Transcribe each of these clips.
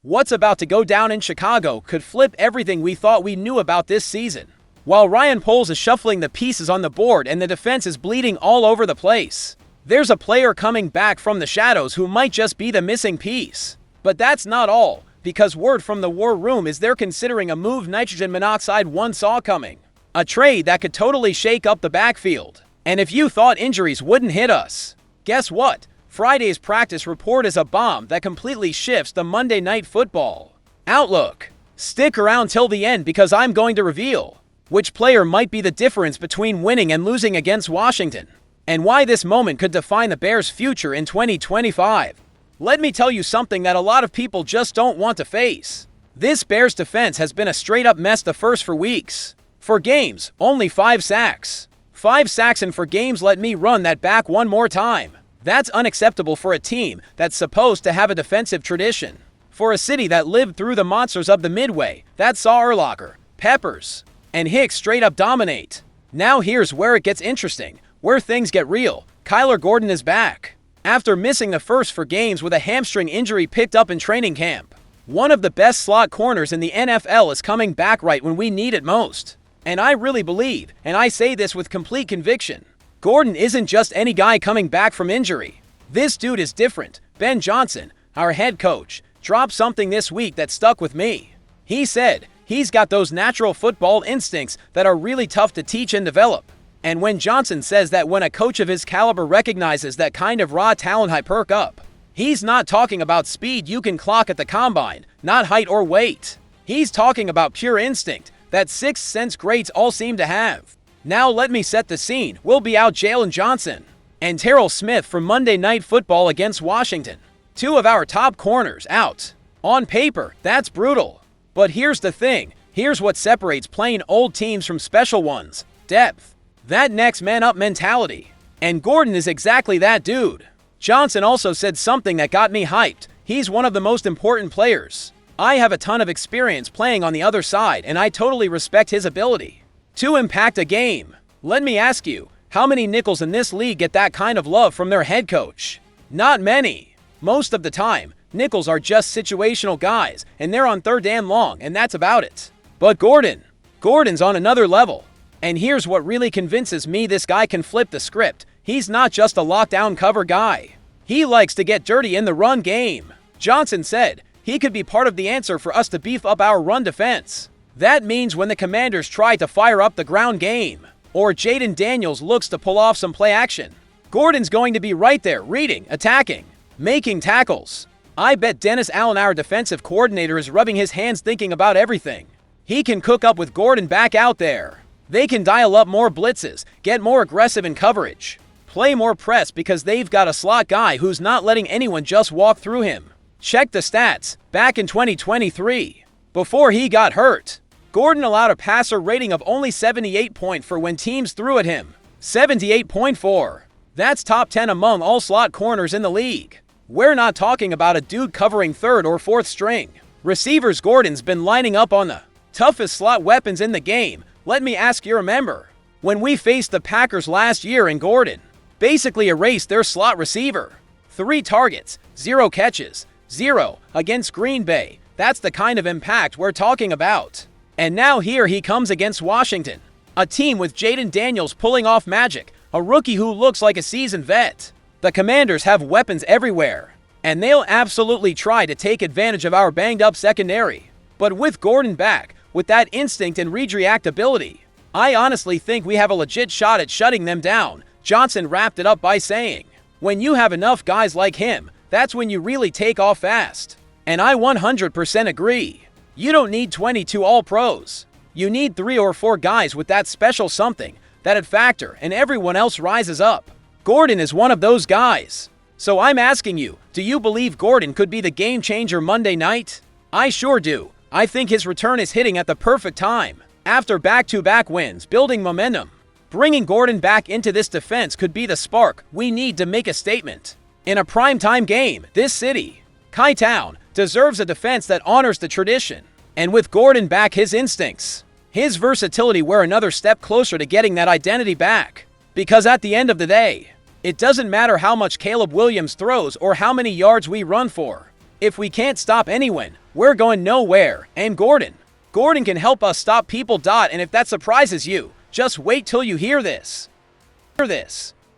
What's about to go down in Chicago could flip everything we thought we knew about this season. While Ryan Poles is shuffling the pieces on the board and the defense is bleeding all over the place, there's a player coming back from the shadows who might just be the missing piece. But that's not all, because word from the war room is they're considering a move nitrogen monoxide one saw coming. A trade that could totally shake up the backfield. And if you thought injuries wouldn't hit us, guess what? Friday's practice report is a bomb that completely shifts the Monday Night Football outlook. Stick around till the end because I'm going to reveal which player might be the difference between winning and losing against Washington, and why this moment could define the Bears' future in 2025. Let me tell you something that a lot of people just don't want to face. This Bears defense has been a straight-up mess the first 4 weeks. For games, only 5 sacks. 5 sacks, and for games, let me run that back one more time. That's unacceptable for a team that's supposed to have a defensive tradition. For a city that lived through the monsters of the Midway, that saw Urlacher, Peppers, and Hicks straight up dominate. Now here's where it gets interesting, where things get real. Kyler Gordon is back. After missing the first 4 games with a hamstring injury picked up in training camp, one of the best slot corners in the NFL is coming back right when we need it most. And I really believe, and I say this with complete conviction, Gordon isn't just any guy coming back from injury. This dude is different. Ben Johnson, our head coach, dropped something this week that stuck with me. He said he's got those natural football instincts that are really tough to teach and develop. And when Johnson says that when a coach of his caliber recognizes that kind of raw talent, I perk up. He's not talking about speed you can clock at the combine, not height or weight. He's talking about pure instinct that sixth sense greats all seem to have. Now let me set the scene. We'll be out Jalen Johnson and Terrell Smith for Monday Night Football against Washington. 2 of our top corners out. On paper, that's brutal. But here's the thing. Here's what separates plain old teams from special ones. Depth. That next man up mentality. And Gordon is exactly that dude. Johnson also said something that got me hyped. He's one of the most important players. I have a ton of experience playing on the other side, and I totally respect his ability to impact a game. Let me ask you, how many nickels in this league get that kind of love from their head coach? Not many. Most of the time, nickels are just situational guys, and they're on 3rd and long, and that's about it. But Gordon's on another level. And here's what really convinces me this guy can flip the script. He's not just a lockdown cover guy. He likes to get dirty in the run game. Johnson said he could be part of the answer for us to beef up our run defense. That means when the Commanders try to fire up the ground game, or Jaden Daniels looks to pull off some play action, Gordon's going to be right there, reading, attacking, making tackles. I bet Dennis Allen, our defensive coordinator, is rubbing his hands thinking about everything he can cook up with Gordon back out there. They can dial up more blitzes, get more aggressive in coverage, play more press because they've got a slot guy who's not letting anyone just walk through him. Check the stats. Back in 2023, before he got hurt, Gordon allowed a passer rating of only 78.4 when teams threw at him. 78.4. That's top 10 among all slot corners in the league. We're not talking about a dude covering 3rd or 4th string receivers. Gordon's been lining up on the toughest slot weapons in the game. Let me ask you, remember when we faced the Packers last year and Gordon basically erased their slot receiver? 3 targets, 0 catches, 0 against Green Bay. That's the kind of impact we're talking about. And now here he comes against Washington, a team with Jaden Daniels pulling off magic, a rookie who looks like a seasoned vet. The Commanders have weapons everywhere, and they'll absolutely try to take advantage of our banged-up secondary. But with Gordon back, with that instinct and read-react ability, I honestly think we have a legit shot at shutting them down. Johnson wrapped it up by saying, when you have enough guys like him, that's when you really take off fast. And I 100% agree. You don't need 22 all-pros. You need 3 or 4 guys with that special something, that factor, and everyone else rises up. Gordon is one of those guys. So I'm asking you, do you believe Gordon could be the game changer Monday night? I sure do. I think his return is hitting at the perfect time. After back-to-back wins, building momentum, bringing Gordon back into this defense could be the spark we need to make a statement. In a primetime game, this city, Keaton, deserves a defense that honors the tradition. And with Gordon back, his instincts, his versatility, we're another step closer to getting that identity back. Because at the end of the day, it doesn't matter how much Caleb Williams throws or how many yards we run for. If we can't stop anyone, We're going nowhere. And Gordon. Gordon can help us stop people. And if that surprises you, just wait till you hear this.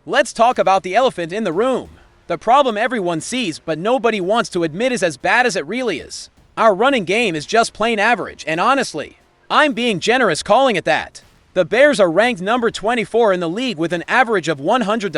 Let's talk about the elephant in the room. The problem everyone sees but nobody wants to admit is as bad as it really is. Our running game is just plain average, and honestly, I'm being generous calling it that. The Bears are ranked number 24 in the league with an average of 100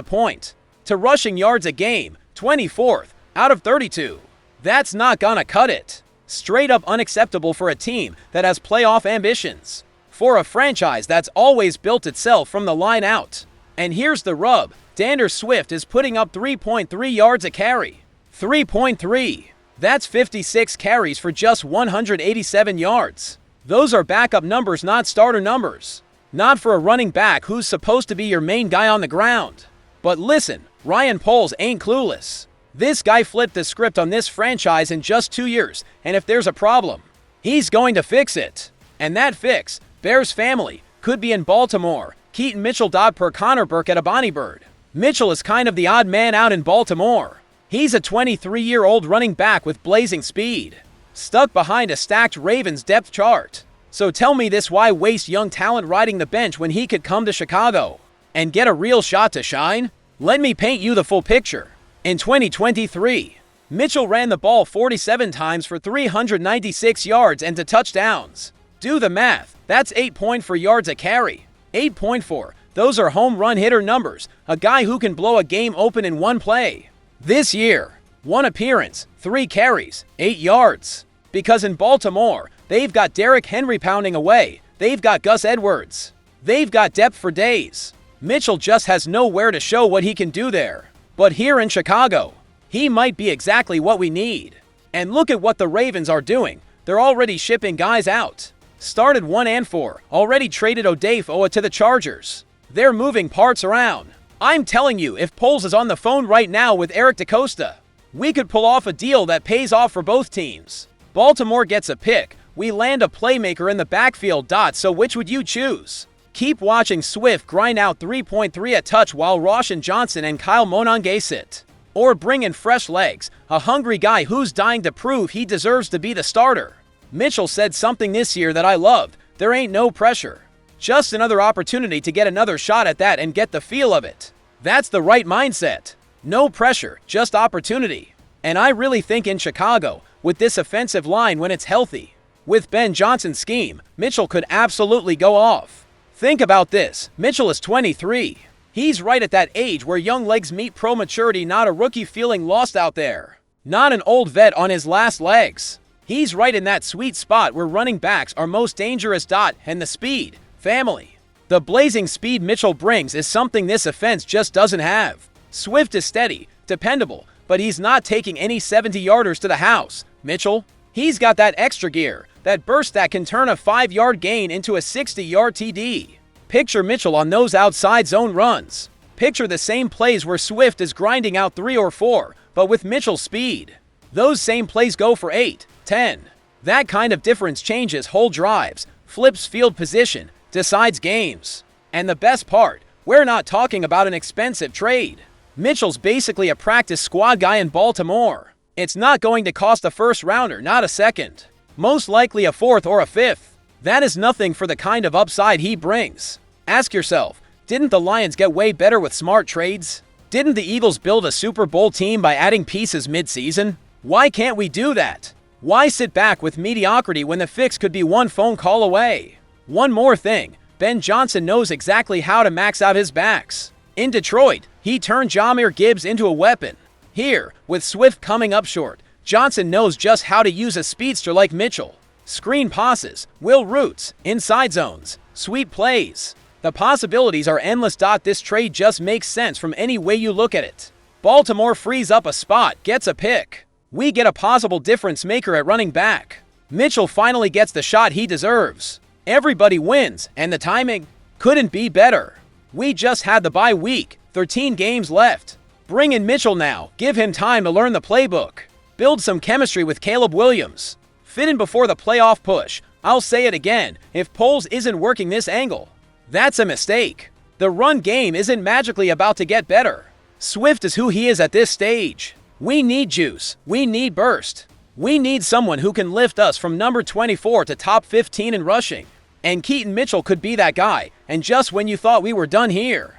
to rushing yards a game, 24th out of 32. That's not gonna cut it. Straight up unacceptable for a team that has playoff ambitions. For a franchise that's always built itself from the line out. And here's the rub. DeAndre Swift is putting up 3.3 yards a carry. 3.3. That's 56 carries for just 187 yards. Those are backup numbers, not starter numbers. Not for a running back who's supposed to be your main guy on the ground. But listen, Ryan Poles ain't clueless. This guy flipped the script on this franchise in just 2 years, and if there's a problem, he's going to fix it. And that fix, Bears family, could be in Baltimore. Keaton Mitchell. Per Connor Burke at a Bonnie Bird. Mitchell is kind of the odd man out in Baltimore. He's a 23-year-old running back with blazing speed, stuck behind a stacked Ravens depth chart. So tell me this, why waste young talent riding the bench when he could come to Chicago and get a real shot to shine? Let me paint you the full picture. In 2023, Mitchell ran the ball 47 times for 396 yards and 2 touchdowns. Do the math, that's 8.4 yards a carry. 8.4, those are home run hitter numbers, a guy who can blow a game open in one play. This year, 1 appearance, 3 carries, 8 yards. Because in Baltimore, they've got Derrick Henry pounding away, they've got Gus Edwards. They've got depth for days. Mitchell just has nowhere to show what he can do there. But here in Chicago, he might be exactly what we need. And look at what the Ravens are doing. They're already shipping guys out. Started 1 and 4, already traded Odafe to the Chargers. They're moving parts around. I'm telling you, if Poles is on the phone right now with Eric DeCosta, we could pull off a deal that pays off for both teams. Baltimore gets a pick. We land a playmaker in the backfield. So which would you choose? Keep watching Swift grind out 3.3 a touch while Roshan Johnson and Kyle Monange sit. Or bring in fresh legs, a hungry guy who's dying to prove he deserves to be the starter. Mitchell said something this year that I loved. There ain't no pressure. Just another opportunity to get another shot at that and get the feel of it. That's the right mindset. No pressure, just opportunity. And I really think in Chicago, with this offensive line when it's healthy, with Ben Johnson's scheme, Mitchell could absolutely go off. Think about this, Mitchell is 23. He's right at that age where young legs meet pro maturity, not a rookie feeling lost out there. Not an old vet on his last legs. He's right in that sweet spot where running backs are most dangerous. And the speed, family. The blazing speed Mitchell brings is something this offense just doesn't have. Swift is steady, dependable, but he's not taking any 70-yarders to the house. Mitchell, he's got that extra gear, that burst that can turn a 5-yard gain into a 60-yard TD. Picture Mitchell on those outside zone runs. Picture the same plays where Swift is grinding out 3 or 4, but with Mitchell's speed. Those same plays go for 8, 10. That kind of difference changes whole drives, flips field position, decides games. And the best part, we're not talking about an expensive trade. Mitchell's basically a practice squad guy in Baltimore. It's not going to cost a first rounder, not a second. Most likely a 4th or a 5th. That is nothing for the kind of upside he brings. Ask yourself, didn't the Lions get way better with smart trades? Didn't the Eagles build a Super Bowl team by adding pieces mid-season? Why can't we do that? Why sit back with mediocrity when the fix could be one phone call away? One more thing, Ben Johnson knows exactly how to max out his backs. In Detroit, he turned Jahmyr Gibbs into a weapon. Here, with Swift coming up short, Johnson knows just how to use a speedster like Mitchell. Screen passes, wheel routes, inside zones, sweep plays. The possibilities are endless. This trade just makes sense from any way you look at it. Baltimore frees up a spot, gets a pick. We get a possible difference maker at running back. Mitchell finally gets the shot he deserves. Everybody wins, and the timing couldn't be better. We just had the bye week, 13 games left. Bring in Mitchell now, give him time to learn the playbook. Build some chemistry with Caleb Williams. Fit in before the playoff push. I'll say it again, if Poles isn't working this angle, that's a mistake. The run game isn't magically about to get better. Swift is who he is at this stage. We need juice. We need burst. We need someone who can lift us from number 24 to top 15 in rushing. And Keaton Mitchell could be that guy, and just when you thought we were done here.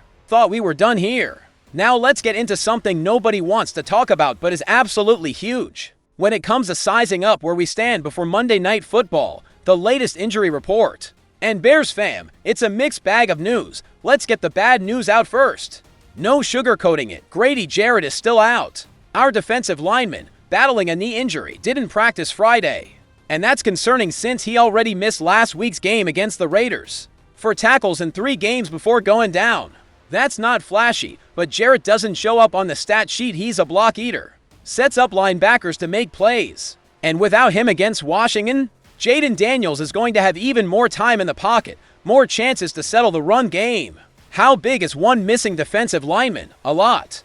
Now let's get into something nobody wants to talk about but is absolutely huge. When it comes to sizing up where we stand before Monday Night Football, the latest injury report. And Bears fam, it's a mixed bag of news. Let's get the bad news out first. No sugarcoating it, Grady Jarrett is still out. Our defensive lineman, battling a knee injury, didn't practice Friday. And that's concerning since he already missed last week's game against the Raiders for tackles in 3 games before going down. That's not flashy, but Jarrett doesn't show up on the stat sheet. He's a block eater. Sets up linebackers to make plays. And without him against Washington, Jaden Daniels is going to have even more time in the pocket, more chances to settle the run game. How big is one missing defensive lineman? A lot,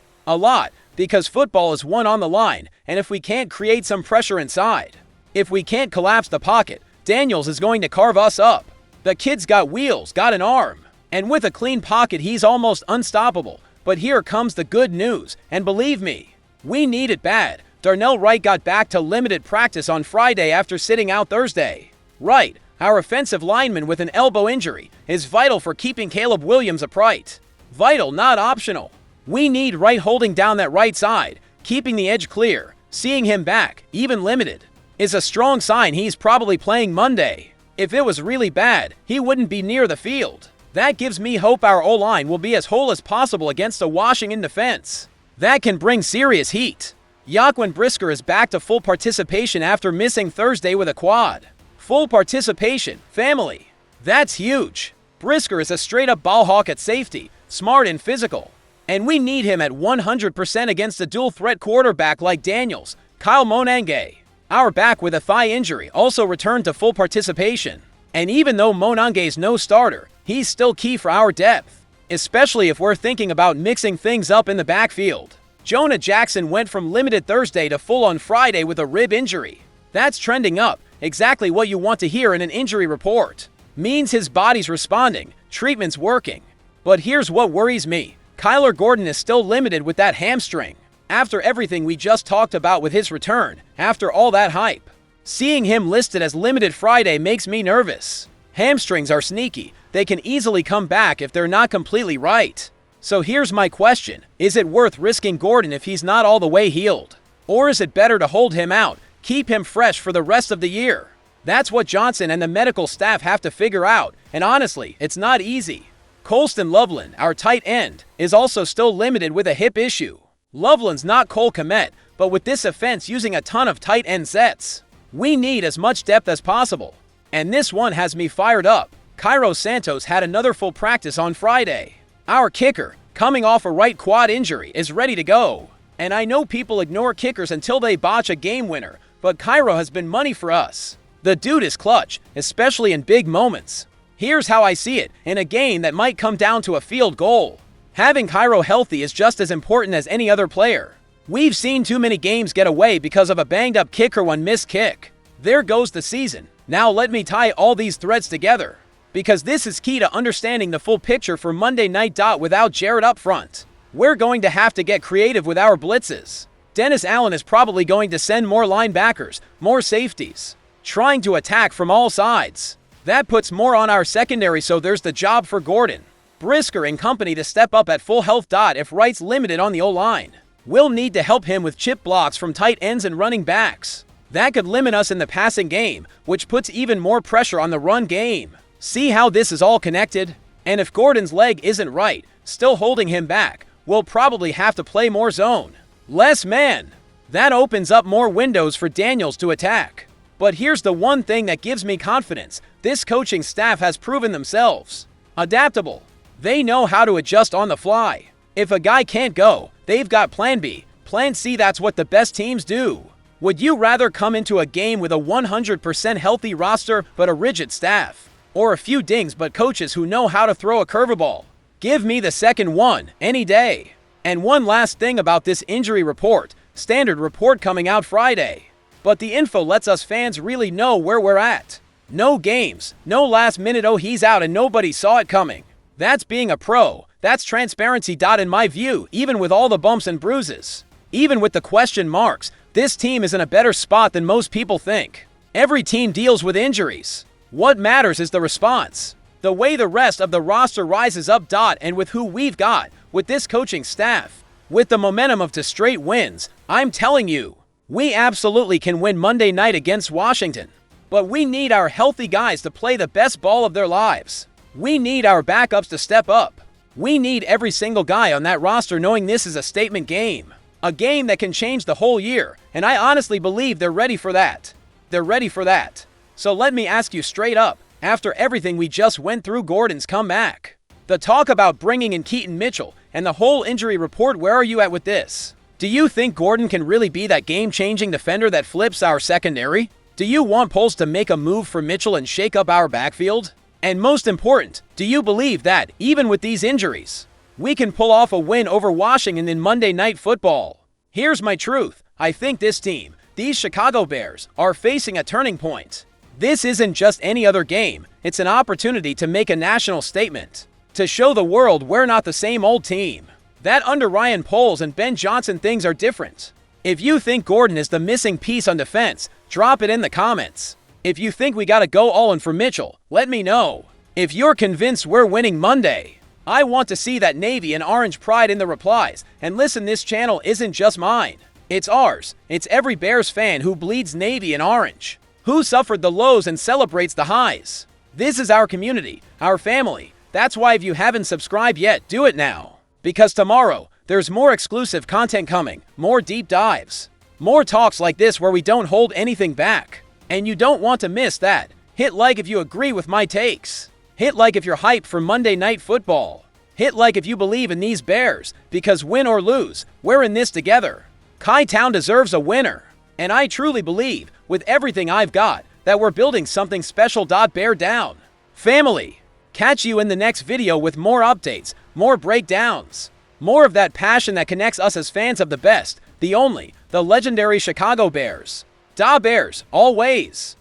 because football is won on the line, and if we can't create some pressure inside, if we can't collapse the pocket, Daniels is going to carve us up. The kid's got wheels, got an arm, and with a clean pocket, he's almost unstoppable. But here comes the good news, and believe me, we need it bad. Darnell Wright got back to limited practice on Friday after sitting out Thursday. Wright, our offensive lineman with an elbow injury, is vital for keeping Caleb Williams upright. Vital, not optional. We need Wright holding down that right side, keeping the edge clear. Seeing him back, even limited, is a strong sign he's probably playing Monday. If it was really bad, he wouldn't be near the field. That gives me hope our O-line will be as whole as possible against a Washington defense. That can bring serious heat. Yaquan Brisker is back to full participation after missing Thursday with a quad. Full participation, family. That's huge. Brisker is a straight-up ball hawk at safety, smart and physical. And we need him at 100% against a dual-threat quarterback like Daniels. Kyle Monange, our back with a thigh injury, also returned to full participation. And even though Monange's no starter, he's still key for our depth, especially if we're thinking about mixing things up in the backfield. Jonah Jackson went from limited Thursday to full on Friday with a rib injury. That's trending up, exactly what you want to hear in an injury report. Means his body's responding, treatment's working. But here's what worries me. Kyler Gordon is still limited with that hamstring. After everything we just talked about with his return, after all that hype, seeing him listed as limited Friday makes me nervous. Hamstrings are sneaky. They can easily come back if they're not completely right. So here's my question. Is it worth risking Gordon if he's not all the way healed? Or is it better to hold him out, keep him fresh for the rest of the year? That's what Johnson and the medical staff have to figure out, and honestly, it's not easy. Colston Loveland, our tight end, is also still limited with a hip issue. Loveland's not Cole Kmet, but with this offense using a ton of tight end sets, we need as much depth as possible. And this one has me fired up. Cairo Santos had another full practice on Friday. Our kicker, coming off a right quad injury, is ready to go. And I know people ignore kickers until they botch a game winner, but Cairo has been money for us. The dude is clutch, especially in big moments. Here's how I see it in a game that might come down to a field goal. Having Cairo healthy is just as important as any other player. We've seen too many games get away because of a banged-up kick or one missed kick. There goes the season. Now let me tie all these threads together, because this is key to understanding the full picture for Monday Night without Jarrett up front. We're going to have to get creative with our blitzes. Dennis Allen is probably going to send more linebackers, more safeties, trying to attack from all sides. That puts more on our secondary, so there's the job for Gordon, Brisker and company to step up at full health. If Wright's limited on the O-line, we'll need to help him with chip blocks from tight ends and running backs. That could limit us in the passing game, which puts even more pressure on the run game. See how this is all connected? And if Gordon's leg isn't right, still holding him back, we'll probably have to play more zone. Less man. That opens up more windows for Daniels to attack. But here's the one thing that gives me confidence. This coaching staff has proven themselves adaptable. They know how to adjust on the fly. If a guy can't go, they've got plan B, plan C. That's what the best teams do. Would you rather come into a game with a 100% healthy roster but a rigid staff? Or a few dings but coaches who know how to throw a curveball? Give me the second one, any day. And one last thing about this injury report. Standard report coming out Friday. But the info lets us fans really know where we're at. No games, no last minute oh he's out and nobody saw it coming. That's being a pro. That's transparency. In my view, even with all the bumps and bruises, even with the question marks, This team is in a better spot than most people think. Every team deals with injuries. What matters is the response. The way the rest of the roster rises up. And with who we've got, with this coaching staff, with the momentum of 2 straight wins, I'm telling you, we absolutely can win Monday night against Washington. But we need our healthy guys to play the best ball of their lives. We need our backups to step up. We need every single guy on that roster knowing this is a statement game. A game that can change the whole year, and I honestly believe they're ready for that. They're ready for that. So let me ask you straight up, after everything we just went through, Gordon's comeback, the talk about bringing in Keaton Mitchell, and the whole injury report, where are you at with this? Do you think Gordon can really be that game-changing defender that flips our secondary? Do you want Poles to make a move for Mitchell and shake up our backfield? And most important, do you believe that, even with these injuries, we can pull off a win over Washington in Monday Night Football? Here's my truth. I think this team, these Chicago Bears, are facing a turning point. This isn't just any other game. It's an opportunity to make a national statement. To show the world we're not the same old team. That under Ryan Poles and Ben Johnson things are different. If you think Gordon is the missing piece on defense, drop it in the comments. If you think we gotta go all in for Mitchell, let me know. If you're convinced we're winning Monday, I want to see that navy and orange pride in the replies. And listen, this channel isn't just mine. It's ours. It's every Bears fan who bleeds navy and orange, who suffered the lows and celebrates the highs. This is our community, our family. That's why if you haven't subscribed yet, do it now. Because tomorrow, there's more exclusive content coming, more deep dives, more talks like this where we don't hold anything back. And you don't want to miss that. Hit like if you agree with my takes. Hit like if you're hyped for Monday Night Football. Hit like if you believe in these Bears, because win or lose, we're in this together. Chi-Town deserves a winner. And I truly believe, with everything I've got, that we're building something special. Bear down. Family, catch you in the next video with more updates, more breakdowns, more of that passion that connects us as fans of the best, the only, the legendary Chicago Bears. Da Bears, always.